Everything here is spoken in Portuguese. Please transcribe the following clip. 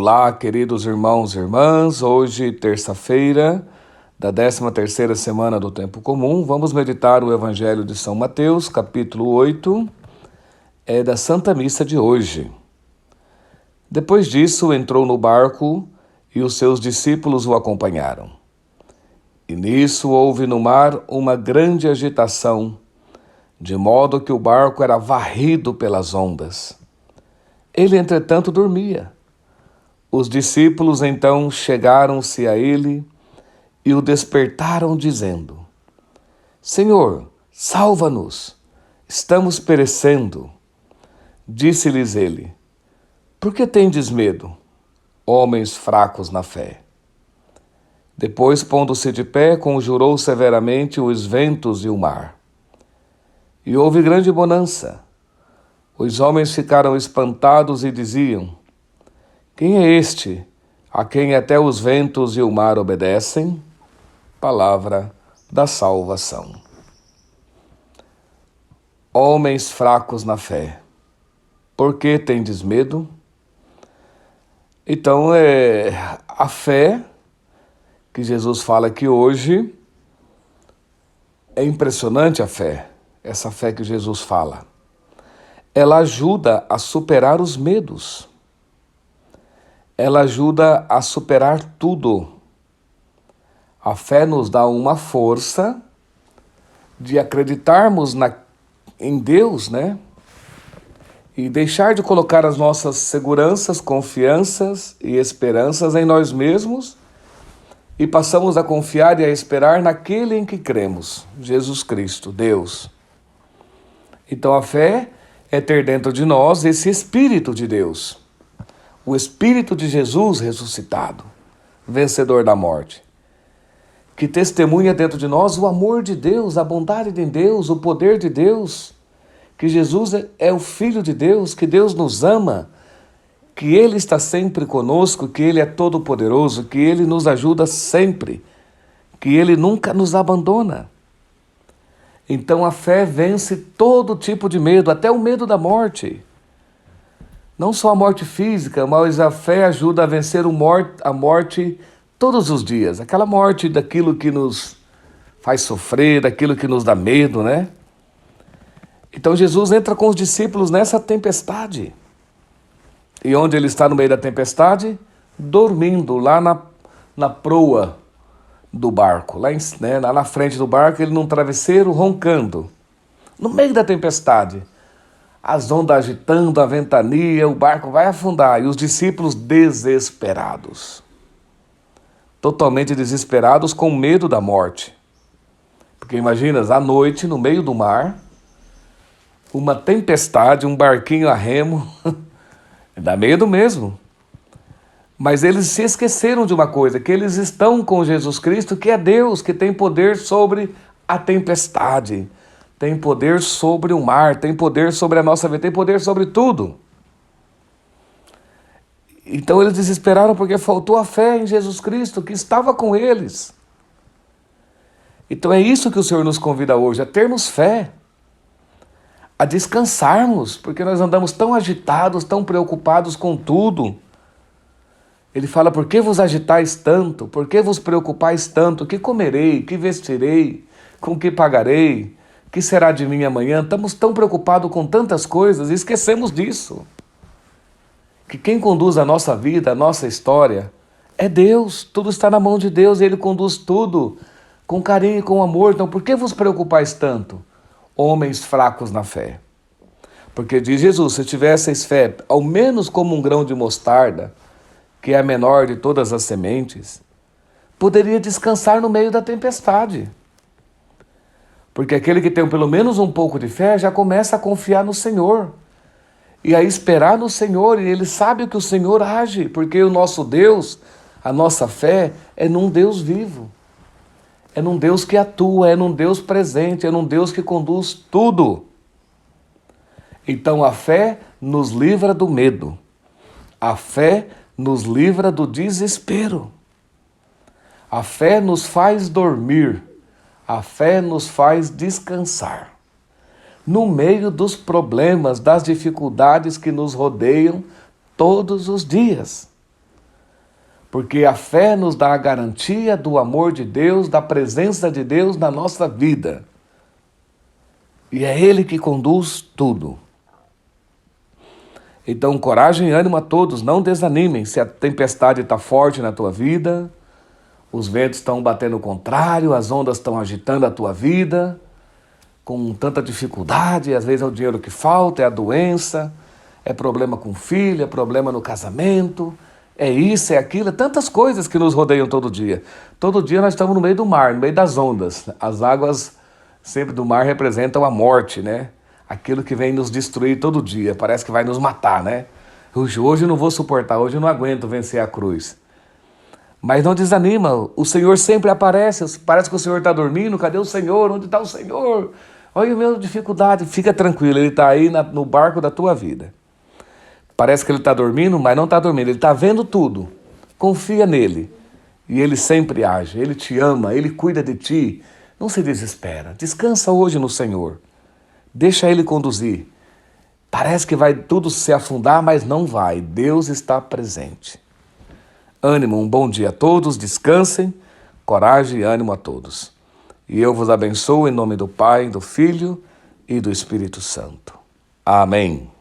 Olá, queridos irmãos e irmãs. Hoje, terça-feira da 13ª semana do Tempo Comum, vamos meditar o Evangelho de São Mateus, capítulo 8, da Santa Missa de hoje. Depois disso, entrou no barco e os seus discípulos o acompanharam. E nisso houve no mar uma grande agitação, de modo que o barco era varrido pelas ondas. Ele, entretanto, dormia. Os discípulos então chegaram-se a ele e o despertaram, dizendo: Senhor, salva-nos, estamos perecendo. Disse-lhes ele: Por que tendes medo, homens fracos na fé? Depois, pondo-se de pé, conjurou severamente os ventos e o mar. E houve grande bonança. Os homens ficaram espantados e diziam: Quem é este, a quem até os ventos e o mar obedecem? Palavra da salvação. Homens fracos na fé, por que tendes medo? Então, a fé que Jesus fala aqui hoje, é impressionante a fé, essa fé que Jesus fala. Ela ajuda a superar os medos. Ela ajuda a superar tudo. A fé nos dá uma força de acreditarmos em Deus, né? E deixar de colocar as nossas seguranças, confianças e esperanças em nós mesmos e passamos a confiar e a esperar naquele em que cremos, Jesus Cristo, Deus. Então a fé é ter dentro de nós esse Espírito de Deus, o Espírito de Jesus ressuscitado, vencedor da morte, que testemunha dentro de nós o amor de Deus, a bondade de Deus, o poder de Deus, que Jesus é o Filho de Deus, que Deus nos ama, que Ele está sempre conosco, que Ele é todo-poderoso, que Ele nos ajuda sempre, que Ele nunca nos abandona. Então a fé vence todo tipo de medo, até o medo da morte. Não só a morte física, mas a fé ajuda a vencer a morte todos os dias. Aquela morte daquilo que nos faz sofrer, daquilo que nos dá medo, né? Então Jesus entra com os discípulos nessa tempestade. E onde ele está no meio da tempestade? Dormindo lá na proa do barco, lá na frente do barco, ele num travesseiro roncando. No meio da tempestade. As ondas agitando, a ventania, o barco vai afundar e os discípulos desesperados. Totalmente desesperados, com medo da morte. Porque imagina, à noite, no meio do mar, uma tempestade, um barquinho a remo, dá medo mesmo. Mas eles se esqueceram de uma coisa, que eles estão com Jesus Cristo, que é Deus, que tem poder sobre a tempestade. Tem poder sobre o mar, tem poder sobre a nossa vida, tem poder sobre tudo. Então eles desesperaram porque faltou a fé em Jesus Cristo, que estava com eles. Então é isso que o Senhor nos convida hoje, a termos fé, a descansarmos, porque nós andamos tão agitados, tão preocupados com tudo. Ele fala: por que vos agitais tanto? Por que vos preocupais tanto? Que comerei? Que vestirei? Com que pagarei? Que será de mim amanhã? Estamos tão preocupados com tantas coisas e esquecemos disso. Que quem conduz a nossa vida, a nossa história, é Deus. Tudo está na mão de Deus e Ele conduz tudo com carinho e com amor. Então por que vos preocupais tanto, homens fracos na fé? Porque diz Jesus, se tivesseis fé, ao menos como um grão de mostarda, que é a menor de todas as sementes, poderia descansar no meio da tempestade. Porque aquele que tem pelo menos um pouco de fé já começa a confiar no Senhor e a esperar no Senhor, e ele sabe que o Senhor age, porque o nosso Deus, a nossa fé é num Deus vivo, é num Deus que atua, é num Deus presente, é num Deus que conduz tudo. Então a fé nos livra do medo, a fé nos livra do desespero, a fé nos faz dormir, a fé nos faz descansar. No meio dos problemas, das dificuldades que nos rodeiam todos os dias. Porque a fé nos dá a garantia do amor de Deus, da presença de Deus na nossa vida. E é Ele que conduz tudo. Então, coragem e ânimo a todos, não desanimem se a tempestade está forte na tua vida, os ventos estão batendo o contrário, as ondas estão agitando a tua vida, com tanta dificuldade, às vezes é o dinheiro que falta, é a doença, é problema com o filho, é problema no casamento, é isso, é aquilo, é tantas coisas que nos rodeiam todo dia. Todo dia nós estamos no meio do mar, no meio das ondas. As águas sempre do mar representam a morte, né? Aquilo que vem nos destruir todo dia, parece que vai nos matar, né? Hoje eu não vou suportar, hoje eu não aguento vencer a cruz. Mas não desanima, o Senhor sempre aparece, parece que o Senhor está dormindo, cadê o Senhor? Onde está o Senhor? Olha a minha dificuldade, fica tranquilo, Ele está aí no barco da tua vida. Parece que Ele está dormindo, mas não está dormindo, Ele está vendo tudo. Confia nele e Ele sempre age, Ele te ama, Ele cuida de ti. Não se desespera, descansa hoje no Senhor, deixa Ele conduzir. Parece que vai tudo se afundar, mas não vai, Deus está presente. Ânimo, um bom dia a todos, descansem, coragem e ânimo a todos. E eu vos abençoo em nome do Pai, do Filho e do Espírito Santo. Amém.